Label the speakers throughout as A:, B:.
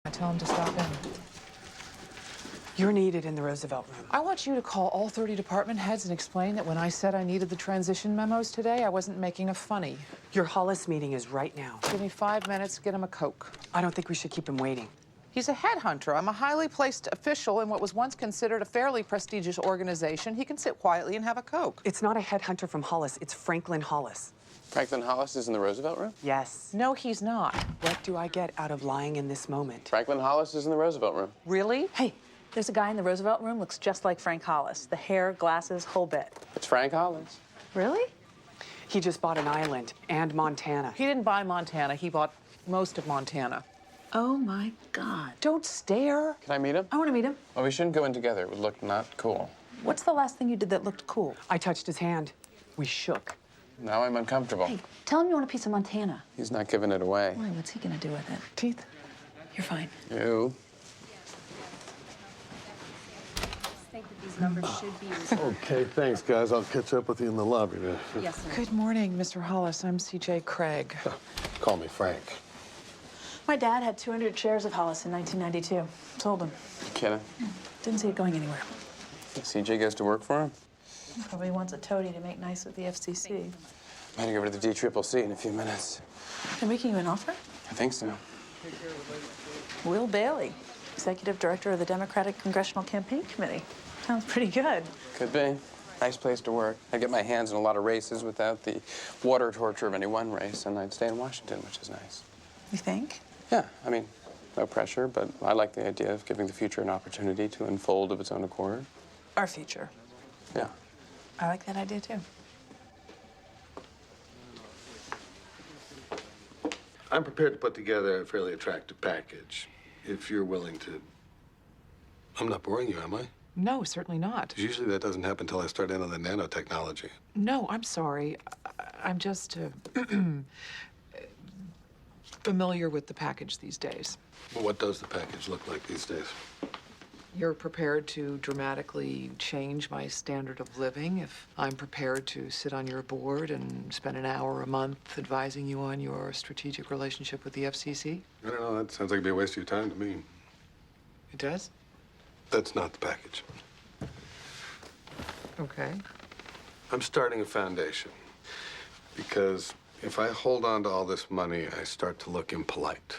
A: I tell him to stop in.
B: You're needed in the Roosevelt room.
A: I want you to call all 30 department heads and explain that when I said I needed the transition memos today, I wasn't making a funny.
B: Your Hollis meeting is right now.
A: Give me 5 minutes to get him a Coke.
B: I don't think we should keep him waiting.
A: He's a headhunter. I'm a highly placed official in what was once considered a fairly prestigious organization. He can sit quietly and have a Coke.
B: It's not a headhunter from Hollis. It's Franklin Hollis.
C: Franklin Hollis is in the Roosevelt room?
B: Yes.
A: No, he's not.
B: What do I get out of lying in this moment?
C: Franklin Hollis is in the Roosevelt room.
A: Really?
D: Hey, there's a guy in the Roosevelt room, looks just like Frank Hollis. The hair, glasses, whole bit.
C: It's Frank Hollis.
D: Really?
B: He just bought an island and Montana.
A: He didn't buy Montana. He bought most of Montana.
D: Oh, my God.
A: Don't stare.
C: Can I meet him?
D: I want to meet him.
C: Well, we shouldn't go in together. It would look not cool.
D: What's the last thing you did that looked cool?
B: I touched his hand. We shook.
C: Now I'm uncomfortable.
D: Hey, tell him you want a piece of Montana.
C: He's not giving it away.
D: Why, what's he going to do with it?
A: Teeth?
D: You're fine.
C: You.
E: I think that these numbers should be reserved.
F: Okay, thanks, guys. I'll catch up with you in the lobby then.
E: Yes, sir.
A: Good morning, Mr. Hollis. I'm C.J. Craig.
F: Call me Frank.
D: My dad had 200 shares of Hollis in 1992. Sold them.
C: You kidding?
D: Didn't see it going anywhere.
C: CJ goes to work for him?
D: Probably wants a toady to make nice with the FCC.
C: I'm heading over to the DCCC in a few minutes.
D: They're making you an offer?
C: I think so.
D: Will Bailey, Executive Director of the Democratic Congressional Campaign Committee. Sounds pretty good.
C: Could be. Nice place to work. I'd get my hands in a lot of races without the water torture of any one race, and I'd stay in Washington, which is nice.
D: You think?
C: Yeah, I mean, no pressure, but I like the idea of giving the future an opportunity to unfold of its own accord.
D: Our future.
C: Yeah.
D: I like that idea, too.
F: I'm prepared to put together a fairly attractive package, if you're willing to. I'm not boring you, am I?
A: No, certainly not.
F: 'Cause usually that doesn't happen until I start in on the nanotechnology.
A: No, I'm sorry. I'm just familiar with the package these days.
F: Well, what does the package look like these days?
A: You're prepared to dramatically change my standard of living if I'm prepared to sit on your board and spend an hour a month advising you on your strategic relationship with the FCC?
F: I don't know. That sounds like it'd be a waste of your time to me.
A: It does?
F: That's not the package.
A: Okay.
F: I'm starting a foundation because if I hold on to all this money, I start to look impolite.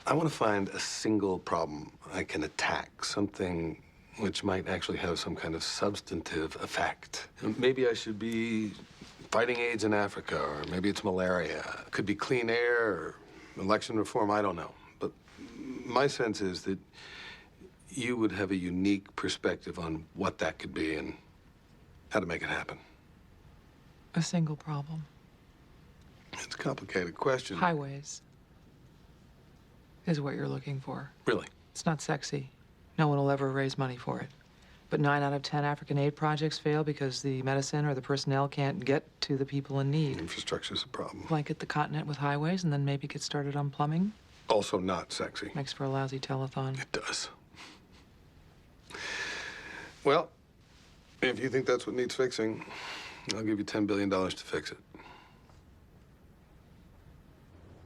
F: I want to find a single problem I can attack, something which might actually have some kind of substantive effect. Maybe I should be fighting AIDS in Africa, or maybe it's malaria. It could be clean air or election reform, I don't know. But my sense is that you would have a unique perspective on what that could be and how to make it happen.
A: A single problem.
F: It's a complicated question.
A: Highways is what you're looking for.
F: Really?
A: It's not sexy. No one will ever raise money for it. But 9 out of 10 African aid projects fail because the medicine or the personnel can't get to the people in need.
F: Infrastructure's a problem.
A: Blanket the continent with highways and then maybe get started on plumbing.
F: Also not sexy.
A: Makes for a lousy telethon.
F: It does. Well, if you think that's what needs fixing, I'll give you $10 billion to fix it.